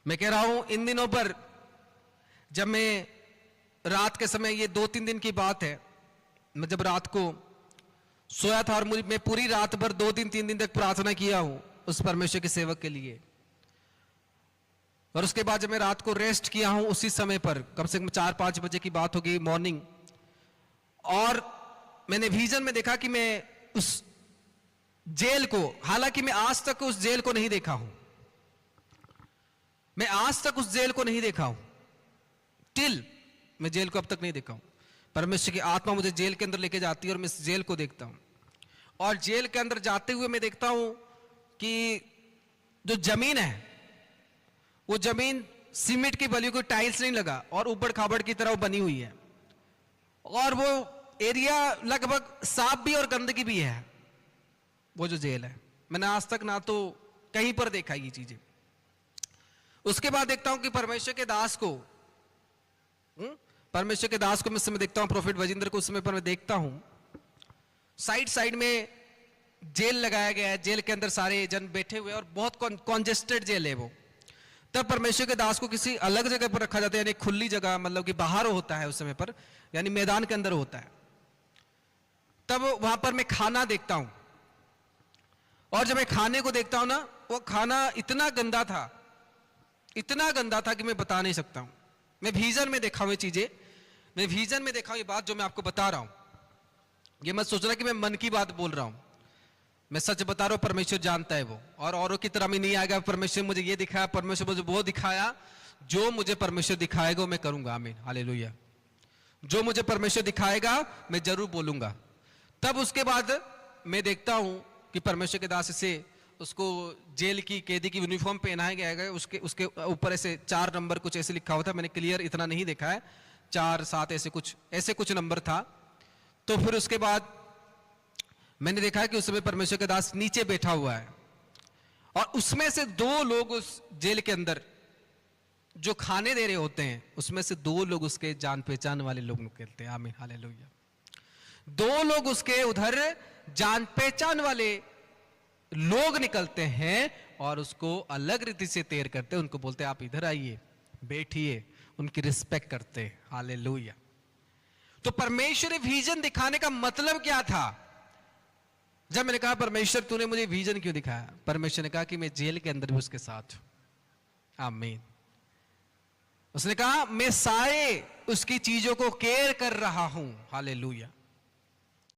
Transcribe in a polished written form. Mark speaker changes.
Speaker 1: मैं कह रहा हूं इन दिनों पर जब मैं रात के समय, ये 2-3 दिन की बात है, मैं जब रात को सोया था और मैं पूरी रात भर 2 दिन 3 दिन तक प्रार्थना किया हूं उस परमेश्वर के सेवक के लिए। और उसके बाद जब मैं रात को रेस्ट किया हूं उसी समय पर, कम से कम 4-5 बजे की बात होगी मॉर्निंग, और मैंने विजन में देखा कि मैं उस जेल को, हालांकि मैं आज तक उस जेल को नहीं देखा हूं, मैं आज तक उस जेल को नहीं देखा हूं, टिल मैं जेल को अब तक नहीं देखा हूं। परमेश्वर की आत्मा मुझे जेल के अंदर लेके जाती है और मैं इस जेल को देखता हूं। और जेल के अंदर जाते हुए मैं देखता हूं कि जो जमीन है वो जमीन सीमेंट की बनी, कोई टाइल्स नहीं लगा और उबड़ खाबड़ की तरह बनी हुई है। और वो एरिया लगभग साफ भी और गंदगी भी है, वो जो जेल है। मैंने आज तक ना तो कहीं पर देखा ये चीजें। उसके बाद देखता हूं कि परमेश्वर के दास को मैं उस समय देखता हूं, प्रोफेट वजिंदर को उस समय पर मैं देखता हूं, साइड साइड में जेल लगाया गया है, जेल के अंदर सारे जन बैठे हुए और बहुत कॉन्जेस्टेड जेल है वो। तब परमेश्वर के दास को किसी अलग जगह पर रखा जाता है, यानी खुली जगह, मतलब कि बाहर होता है उस समय पर, यानी मैदान के अंदर होता है। तब वहां पर मैं खाना देखता हूं, और जब मैं खाने को देखता हूं ना, वो खाना इतना गंदा था कि मैं बता नहीं सकता हूं। मैं विजन में देखा हूं ये चीजें, मैं विजन में देखा हूं ये बात जो मैं आपको बता रहा हूं। ये मत सोचना कि मैं मन की बात बोल रहा हूं, मैं सच बता रहा हूं। परमेश्वर जानता है वो, और औरों की तरह में नहीं आएगा परमेश्वर मुझे ये दिखाया, परमेश्वर मुझे वो दिखाया। जो मुझे परमेश्वर दिखाएगा वो मैं करूंगा। आमीन, हालेलुया। जो मुझे परमेश्वर दिखाएगा मैं जरूर बोलूंगा। तब उसके बाद मैं देखता हूं कि परमेश्वर के दास से उसको जेल की कैदी की यूनिफॉर्म पहनाया गया है। उसके ऊपर ऐसे 4 नंबर कुछ ऐसे लिखा हुआ था, मैंने क्लियर इतना नहीं देखा है, 4-7 ऐसे कुछ नंबर था। तो फिर उसके बाद मैंने देखा है कि उस समय परमेश्वर के दास नीचे बैठा हुआ है, और उसमें से 2 लोग उस जेल के अंदर जो खाने दे रहे होते हैं, उसमें से 2 लोग उसके जान पहचान वाले लोग निकलते हैं। आमीन, हालेलुया। 2 लोग उसके उधर जान पहचान वाले लोग निकलते हैं और उसको अलग रीति से तैयार करते हैं। उनको बोलते हैं आप इधर आइए, बैठिए, उनकी रिस्पेक्ट करते हैं। हालेलुया। तो परमेश्वर ने विजन दिखाने का मतलब क्या था? जब मैंने कहा परमेश्वर तूने मुझे विजन क्यों दिखाया, परमेश्वर ने कहा कि मैं जेल के अंदर भी उसके साथ हूं। आमीन। उसने कहा मैं सारे उसकी चीजों को केयर कर रहा हूं। हालेलुया।